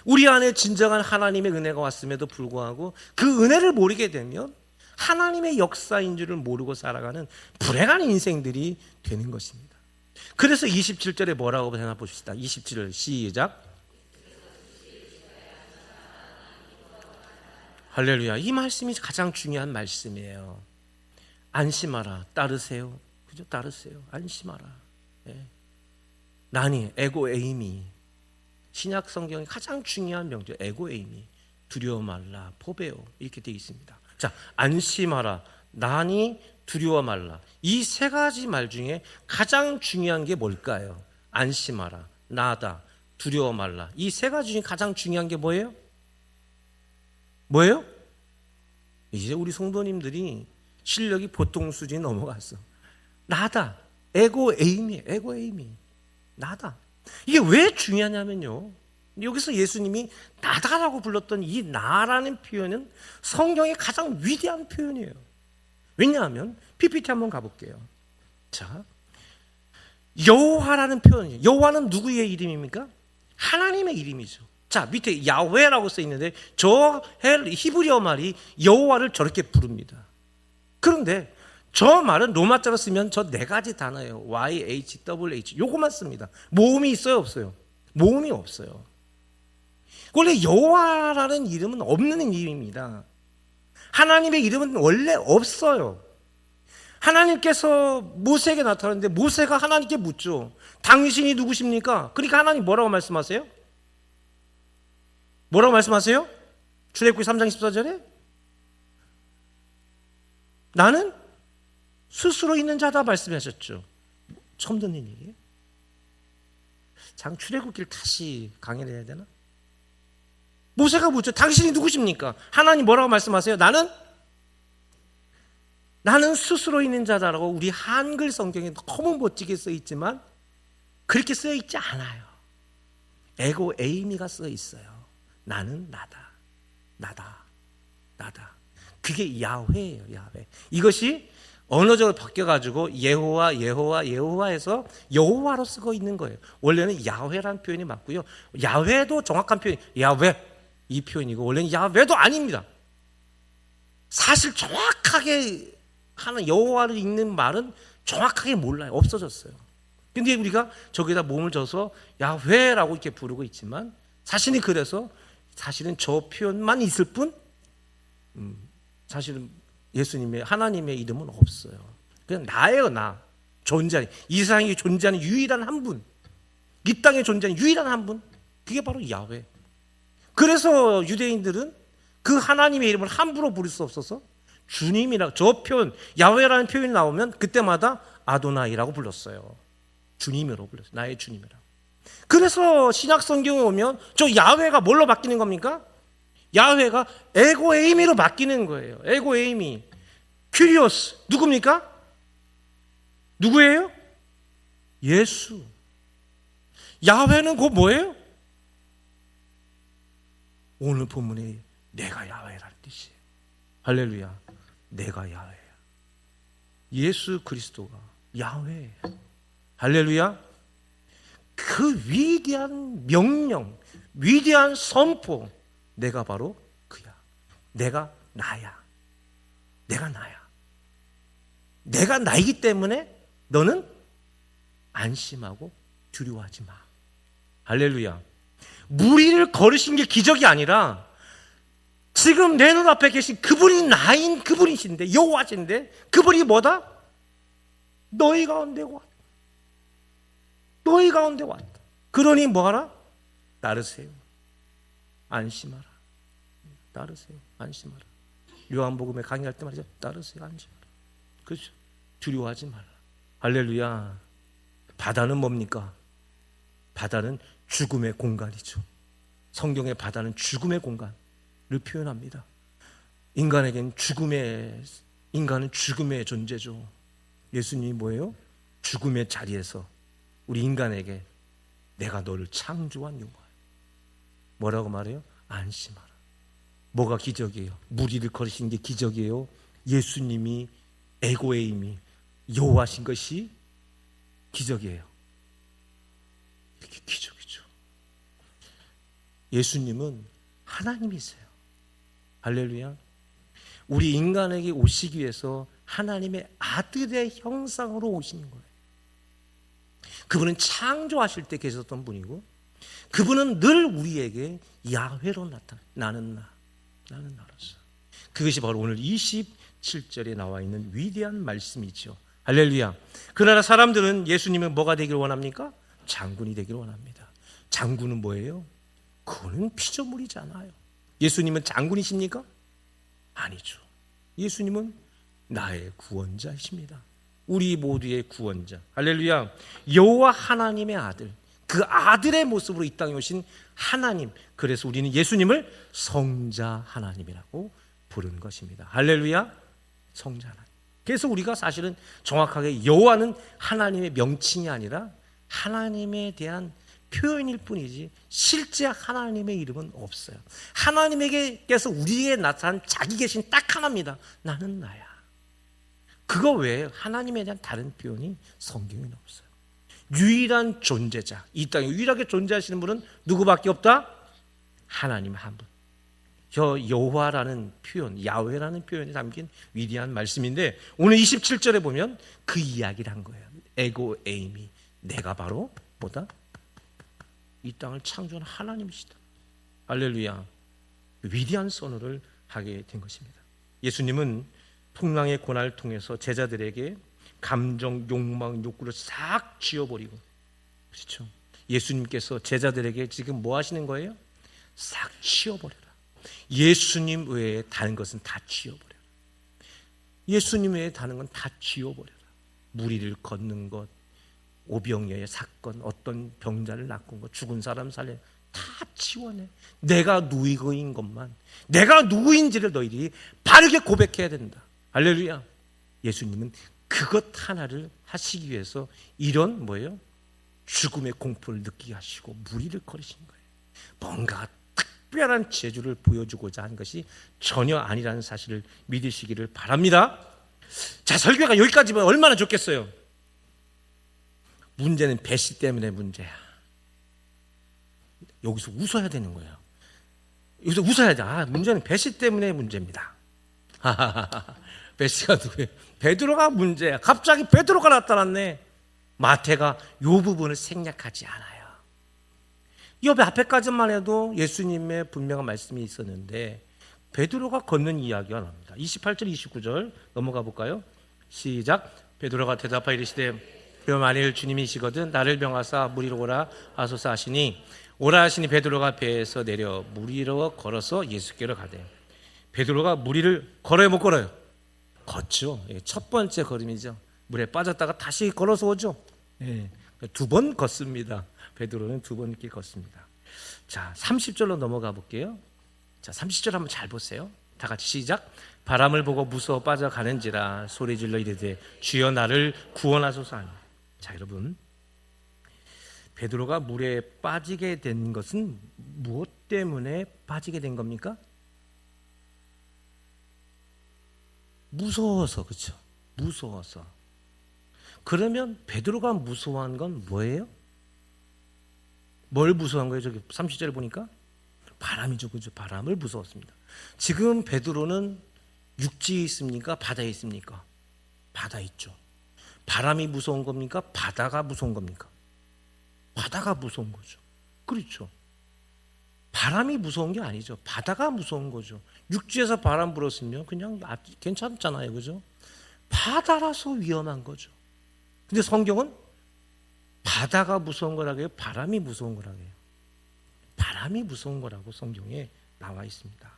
우리 안에 진정한 하나님의 은혜가 왔음에도 불구하고 그 은혜를 모르게 되면 하나님의 역사인 줄을 모르고 살아가는 불행한 인생들이 되는 것입니다. 그래서 27절에 뭐라고 생각해 봅시다. 27절 시작. 할렐루야. 이 말씀이 가장 중요한 말씀이에요. 안심하라. 따르세요. 그죠? 따르세요. 안심하라. 예. 나니 에고 에이미. 신약 성경의 가장 중요한 명제 에고 에이미. 두려워 말라. 포베오. 이렇게 되어 있습니다. 자, 안심하라, 나니, 두려워 말라. 이 세 가지 말 중에 가장 중요한 게 뭘까요? 안심하라, 나다, 두려워 말라. 이 세 가지 중에 가장 중요한 게 뭐예요? 뭐예요? 이제 우리 성도님들이 실력이 보통 수준이 넘어갔어. 나다, 에고 에이미, 에고 에이미, 나다. 이게 왜 중요하냐면요, 여기서 예수님이 나다라고 불렀던 이 나라는 표현은 성경의 가장 위대한 표현이에요. 왜냐하면 PPT 한번 가볼게요. 자, 여호와라는 표현이에요. 여호와는 누구의 이름입니까? 하나님의 이름이죠. 자, 밑에 야훼라고 써 있는데 저 히브리어 말이 여호와를 저렇게 부릅니다. 그런데 저 말은 로마자로 쓰면 저 네 가지 단어예요. YHWH 요거만 씁니다. 모음이 있어요, 없어요? 모음이 없어요. 원래 여호와라는 이름은 없는 이름입니다. 하나님의 이름은 원래 없어요. 하나님께서 모세에게 나타났는데 모세가 하나님께 묻죠. 당신이 누구십니까? 그러니까 하나님 뭐라고 말씀하세요? 뭐라고 말씀하세요? 출애굽기 3장 14절에 나는 스스로 있는 자다 말씀하셨죠. 처음 듣는 얘기예요. 출애굽기를 다시 강의를 해야 되나? 모세가 묻죠. 당신이 누구십니까? 하나님 뭐라고 말씀하세요? 나는 스스로 있는 자다라고 우리 한글 성경에 너무 멋지게 써 있지만 그렇게 써 있지 않아요. 에고 에이미가 써 있어요. 나는 나다. 그게 야훼예요. 야훼. 이것이 언어적으로 바뀌어가지고 예호와에서 여호와로 쓰고 있는 거예요. 원래는 야훼라는 표현이 맞고요. 야훼도 정확한 표현이 야훼 이 표현이고 원래는 야훼도 아닙니다. 사실 정확하게 하는 여호와를 읽는 말은 정확하게 몰라요. 없어졌어요. 근데 우리가 저기다 몸을 줘서 야훼라고 이렇게 부르고 있지만 사실은 그래서 사실은 저 표현만 있을 뿐 사실은 예수님의 하나님의 이름은 없어요. 그냥 나예요. 나 존재하는 이 세상에 존재하는 유일한 한 분, 이 땅에 존재하는 유일한 한 분, 그게 바로 야훼. 그래서 유대인들은 그 하나님의 이름을 함부로 부를 수 없어서 주님이라 저 표현 야훼라는 표현이 나오면 그때마다 아도나이라고 불렀어요. 주님으로 불렀어요. 나의 주님이라. 그래서 신약 성경에 오면 저 야훼가 뭘로 바뀌는 겁니까? 야훼가 에고 에이미로 바뀌는 거예요. 에고 에이미. 큐리오스 누굽니까? 누구예요? 예수. 야훼는 그 뭐예요? 오늘 본문에 내가 야훼라는 뜻이에요. 할렐루야. 내가 야훼야. 예수 그리스도가 야훼예요. 할렐루야. 그 위대한 명령, 위대한 선포, 내가 바로 그야. 내가 나야. 내가 나이기 때문에 너는 안심하고 두려워하지 마. 할렐루야. 물 위를 걸으신 게 기적이 아니라 지금 내 눈앞에 계신 그분이 나인 그분이신데, 여호와신데, 그분이 뭐다? 너희 가운데 왔다. 너희 가운데 왔다. 그러니 뭐하라? 따르세요. 안심하라. 따르세요. 안심하라. 요한복음에 강의할 때 말이죠. 따르세요. 안심하라. 그렇죠. 두려워하지 말라. 할렐루야. 바다는 뭡니까? 바다는 죽음의 공간이죠. 성경의 바다는 죽음의 공간을 표현합니다. 인간은 죽음의 존재죠. 예수님이 뭐예요? 죽음의 자리에서 우리 인간에게 내가 너를 창조한 여호와. 뭐라고 말해요? 안심하라. 뭐가 기적이에요? 물 위를 걸으신 게 기적이에요? 예수님이 에고에임이 여호와신 것이 기적이에요. 이게 기적이죠. 예수님은 하나님이세요. 할렐루야. 우리 인간에게 오시기 위해서 하나님의 아들의 형상으로 오신 거예요. 그분은 창조하실 때 계셨던 분이고, 그분은 늘 우리에게 야훼로 나타나. 나는 나로서. 그것이 바로 오늘 27절에 나와 있는 위대한 말씀이죠. 할렐루야. 그러나 사람들은 예수님은 뭐가 되기를 원합니까? 장군이 되기를 원합니다. 장군은 뭐예요? 그거는 피조물이잖아요. 예수님은 장군이십니까? 아니죠. 예수님은 나의 구원자이십니다. 우리 모두의 구원자. 할렐루야. 여호와 하나님의 아들, 그 아들의 모습으로 이 땅에 오신 하나님. 그래서 우리는 예수님을 성자 하나님이라고 부른 것입니다. 할렐루야. 성자 하나님. 그래서 우리가 사실은 정확하게 여호와는 하나님의 명칭이 아니라 하나님에 대한 표현일 뿐이지 실제 하나님의 이름은 없어요. 하나님에게서 우리에게 나타난 자기 계신 딱 하나입니다. 나는 나야. 그거 외에 하나님에 대한 다른 표현이 성경에는 없어요. 유일한 존재자, 이 땅에 유일하게 존재하시는 분은 누구밖에 없다? 하나님 한 분. 여호와라는 표현, 야훼라는 표현이 담긴 위대한 말씀인데, 오늘 27절에 보면 그 이야기를 한 거예요. 에고에임이, 내가 바로 뭐다? 이 땅을 창조한 하나님이시다. 할렐루야. 위대한 선언을 하게 된 것입니다. 예수님은 풍랑의 고난을 통해서 제자들에게 감정, 욕망, 욕구를 싹 지워버리고, 그렇죠? 예수님께서 제자들에게 지금 뭐 하시는 거예요? 싹 치워버려라. 예수님 외에 다른 것은 다 지워버려라. 예수님 외에 다른 건 다 지워버려라. 무리를 걷는 것, 오병이어의 사건, 어떤 병자를 낚은 것, 죽은 사람 살려, 다 지워내. 내가 누구인 것만, 내가 누구인지를 너희들이 바르게 고백해야 된다. 할렐루야. 예수님은 그것 하나를 하시기 위해서 이런 뭐예요? 죽음의 공포를 느끼게 하시고 무리를 거리신 거예요. 뭔가 특별한 재주를 보여주고자 한 것이 전혀 아니라는 사실을 믿으시기를 바랍니다. 자, 설교가 여기까지면 얼마나 좋겠어요. 문제는 배씨 때문에 문제야. 여기서 웃어야 되는 거예요. 여기서 웃어야 돼. 문제는 배씨 때문에 문제입니다. 배씨가 누구예요? 베드로가 문제야. 갑자기 베드로가 나타났네. 마태가 이 부분을 생략하지 않아요. 이 앞에까지만 해도 예수님의 분명한 말씀이 있었는데 베드로가 걷는 이야기가 나옵니다. 28절 29절 넘어가 볼까요? 시작. 베드로가 대답하여 이르시되 만일 주님이시거든 나를 명하사 물 위로 오라 하소서 하시니 오라 하시니 베드로가 배에서 내려 물 위로 걸어서 예수께로 가되. 베드로가 물 위를 걸어요, 못 걸어요? 걷죠. 첫 번째 걸음이죠. 물에 빠졌다가 다시 걸어서 오죠. 두 번 걷습니다. 베드로는 두 번 이렇게 걷습니다. 자, 30절로 넘어가 볼게요. 자, 30절 한번 잘 보세요. 다 같이 시작. 바람을 보고 무서워 빠져가는지라 소리질러 이르되 주여 나를 구원하소서 하니. 자, 여러분, 베드로가 물에 빠지게 된 것은 무엇 때문에 빠지게 된 겁니까? 무서워서. 그렇죠? 무서워서. 그러면 베드로가 무서워한 건 뭐예요? 뭘 무서워한 거예요? 저기 30절에 보니까 바람이죠. 그죠? 바람을 무서웠습니다. 지금 베드로는 육지에 있습니까? 바다에 있습니까? 바다에 있죠. 바람이 무서운 겁니까? 바다가 무서운 겁니까? 바다가 무서운 거죠. 그렇죠. 바람이 무서운 게 아니죠. 바다가 무서운 거죠. 육지에서 바람 불었으면 그냥 괜찮잖아요. 그죠? 바다라서 위험한 거죠. 근데 성경은 바다가 무서운 거라고 해요? 바람이 무서운 거라고 해요? 바람이 무서운 거라고 성경에 나와 있습니다.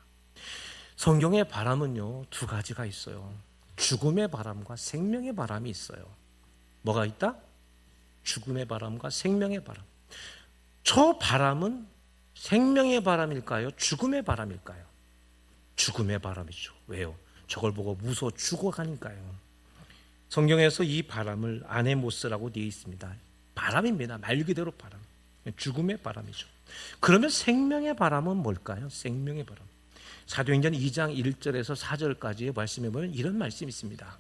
성경의 바람은요, 두 가지가 있어요. 죽음의 바람과 생명의 바람이 있어요. 뭐가 있다? 죽음의 바람과 생명의 바람. 저 바람은 생명의 바람일까요? 죽음의 바람일까요? 죽음의 바람이죠. 왜요? 저걸 보고 무서워 죽어가니까요. 성경에서 이 바람을 아네모스라고 되어 있습니다. 바람입니다. 말 그대로 바람. 죽음의 바람이죠. 그러면 생명의 바람은 뭘까요? 생명의 바람. 사도행전 2장 1절에서 4절까지의 말씀에 보면 이런 말씀이 있습니다.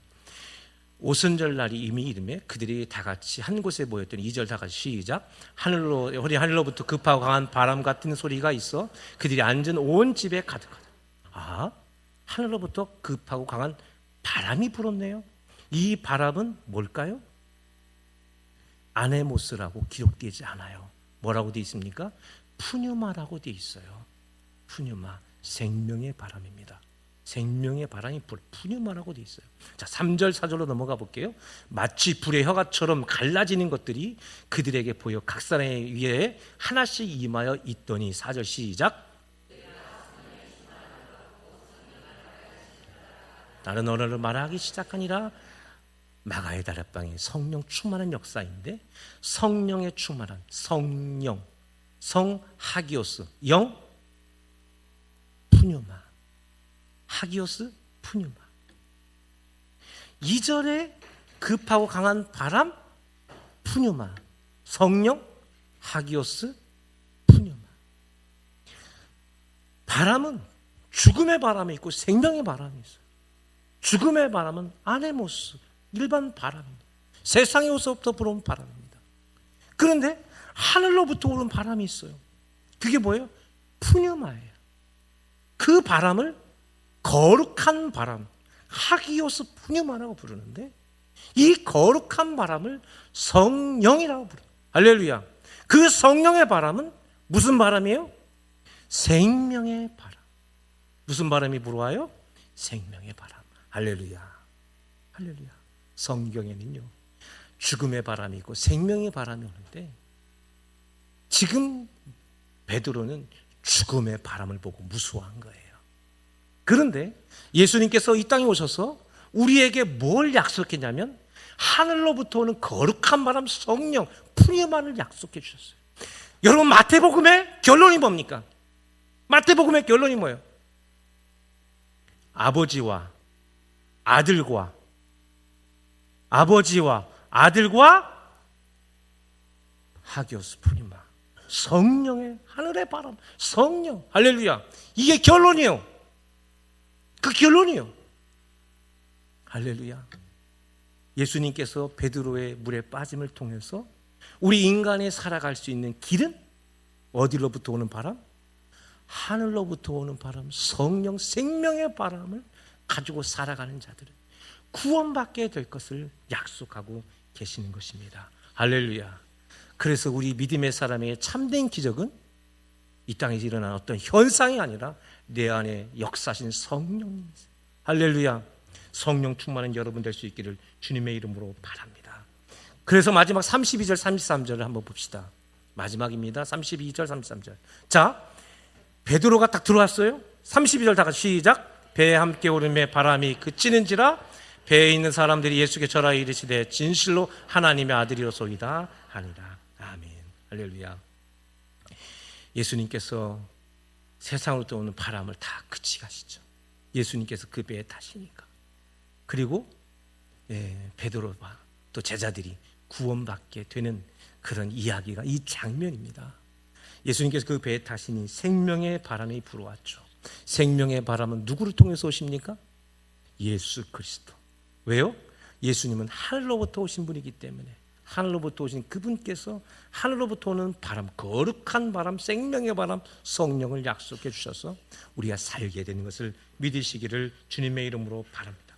오순절 날이 이미 이름에 그들이 다 같이 한 곳에 모였더니 2절 다 같이 시작. 하늘로부터 급하고 강한 바람 같은 소리가 있어 그들이 앉은 온 집에 가득하다. 아, 하늘로부터 급하고 강한 바람이 불었네요. 이 바람은 뭘까요? 아네모스라고 기록되지 않아요. 뭐라고 되어 있습니까? 푸뉴마라고 되어 있어요. 푸뉴마, 생명의 바람입니다. 생명의 바람이 푸뉴마라고 되어 있어요. 자, 3절 4절로 넘어가 볼게요. 마치 불의 혀가처럼 갈라지는 것들이 그들에게 보여 각 사람 위에 하나씩 임하여 있더니 4절 시작. 다른 언어를 말하기 시작하니라. 마가의 다락방이 성령 충만한 역사인데, 성령의 충만한 성령, 성 하기오스, 영 푸뉴마, 하기오스 푸뉴마. 2절에 급하고 강한 바람 푸뉴마, 성령 하기오스 푸뉴마. 바람은 죽음의 바람이 있고 생명의 바람이 있어요. 죽음의 바람은 아네모스, 일반 바람입니다. 세상에서부터 불어온 바람입니다. 그런데 하늘로부터 오는 바람이 있어요. 그게 뭐예요? 푸뉴마예요. 그 바람을 거룩한 바람, 하기오스 푸뉴마라고 부르는데, 이 거룩한 바람을 성령이라고 부르요. 할렐루야. 그 성령의 바람은 무슨 바람이에요? 생명의 바람. 무슨 바람이 불어와요? 생명의 바람. 할렐루야. 할렐루야. 성경에는요, 죽음의 바람이 있고 생명의 바람이 오는데, 지금 베드로는 죽음의 바람을 보고 무서워한 거예요. 그런데 예수님께서 이 땅에 오셔서 우리에게 뭘 약속했냐면, 하늘로부터 오는 거룩한 바람, 성령, 푸뉴마를 약속해 주셨어요. 여러분, 마태복음의 결론이 뭡니까? 마태복음의 결론이 뭐예요? 아버지와 아들과 하기오스 푸뉴마, 성령의 하늘의 바람, 성령. 할렐루야. 이게 결론이에요. 그 결론이에요. 할렐루야. 예수님께서 베드로의 물에 빠짐을 통해서 우리 인간이 살아갈 수 있는 길은 어디로부터 오는 바람? 하늘로부터 오는 바람, 성령, 생명의 바람을 가지고 살아가는 자들은 구원받게 될 것을 약속하고 계시는 것입니다. 할렐루야. 그래서 우리 믿음의 사람의 참된 기적은 이 땅에서 일어난 어떤 현상이 아니라 내 안에 역사하신 성령님이세요. 할렐루야. 성령 충만한 여러분 될 수 있기를 주님의 이름으로 바랍니다. 그래서 마지막 32절 33절을 한번 봅시다. 마지막입니다. 32절 33절. 자, 베드로가 딱 들어왔어요. 32절 다 같이 시작. 배에 함께 오름에 바람이 그치는지라 배에 있는 사람들이 예수께 절하여 이르시되 진실로 하나님의 아들이로소이다 하니라. 아멘. 할렐루야. 예수님께서 세상으로 오는 바람을 다 그치가시죠. 예수님께서 그 배에 타시니까. 그리고 베드로와 또 제자들이 구원받게 되는 그런 이야기가 이 장면입니다. 예수님께서 그 배에 타시니 생명의 바람이 불어왔죠. 생명의 바람은 누구를 통해서 오십니까? 예수 그리스도. 왜요? 예수님은 하늘로부터 오신 분이기 때문에, 하늘로부터 오신 그분께서 하늘로부터 오는 바람, 거룩한 바람, 생명의 바람, 성령을 약속해 주셔서 우리가 살게 되는 것을 믿으시기를 주님의 이름으로 바랍니다.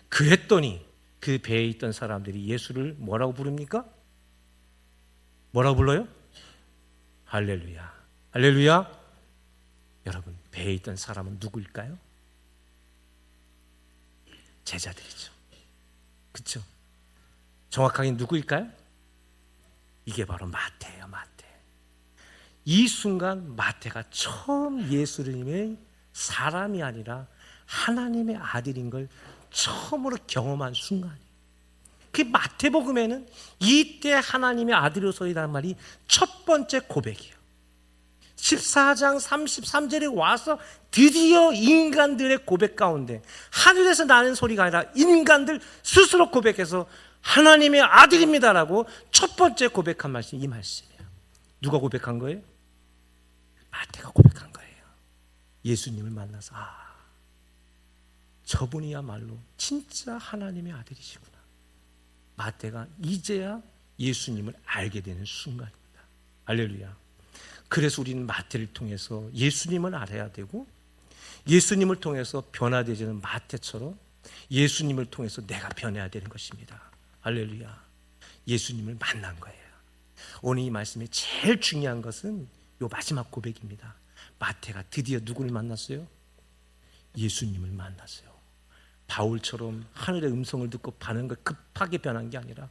그랬더니 그 배에 있던 사람들이 예수를 뭐라고 부릅니까? 뭐라고 불러요? 할렐루야. 할렐루야. 여러분, 배에 있던 사람은 누구일까요? 제자들이죠. 그렇죠? 정확하게 누구일까요? 이게 바로 마태예요. 마태. 이 순간 마태가 처음 예수님의 사람이 아니라 하나님의 아들인 걸 처음으로 경험한 순간이에요. 그 마태복음에는 이때 하나님의 아들로서이라는 말이 첫 번째 고백이에요. 14장 33절에 와서 드디어 인간들의 고백 가운데 하늘에서 나는 소리가 아니라 인간들 스스로 고백해서 하나님의 아들입니다라고 첫 번째 고백한 말씀이 이 말씀이에요. 누가 고백한 거예요? 마태가 고백한 거예요. 예수님을 만나서 저분이야말로 진짜 하나님의 아들이시구나. 마태가 이제야 예수님을 알게 되는 순간입니다. 할렐루야. 그래서 우리는 마태를 통해서 예수님을 알아야 되고, 예수님을 통해서 변화되지는 마태처럼 예수님을 통해서 내가 변해야 되는 것입니다. 할렐루야. 예수님을 만난 거예요. 오늘 이 말씀에 제일 중요한 것은 이 마지막 고백입니다. 마태가 드디어 누구를 만났어요? 예수님을 만났어요. 바울처럼 하늘의 음성을 듣고 반응한 걸 급하게 변한 게 아니라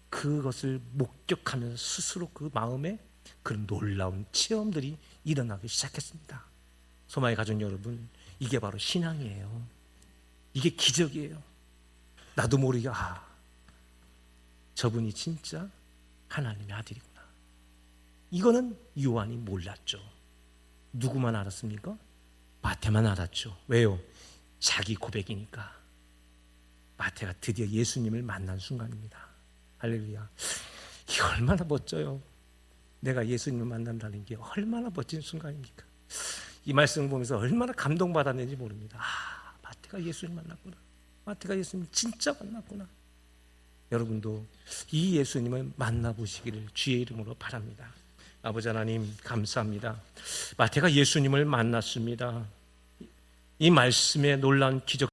그것을 목격하면서 스스로 그 마음에 그런 놀라운 체험들이 일어나기 시작했습니다. 소망의 가족 여러분, 이게 바로 신앙이에요. 이게 기적이에요. 나도 모르게 저분이 진짜 하나님의 아들이구나. 이거는 요한이 몰랐죠. 누구만 알았습니까? 마태만 알았죠. 왜요? 자기 고백이니까. 마태가 드디어 예수님을 만난 순간입니다. 할렐루야. 이게 얼마나 멋져요. 내가 예수님을 만난다는 게 얼마나 멋진 순간입니까? 이 말씀을 보면서 얼마나 감동받았는지 모릅니다. 마태가 예수님 만났구나. 마태가 예수님 진짜 만났구나. 여러분도 이 예수님을 만나보시기를 주의 이름으로 바랍니다. 아버지 하나님, 감사합니다. 마태가 예수님을 만났습니다. 이 말씀에 놀라운 기적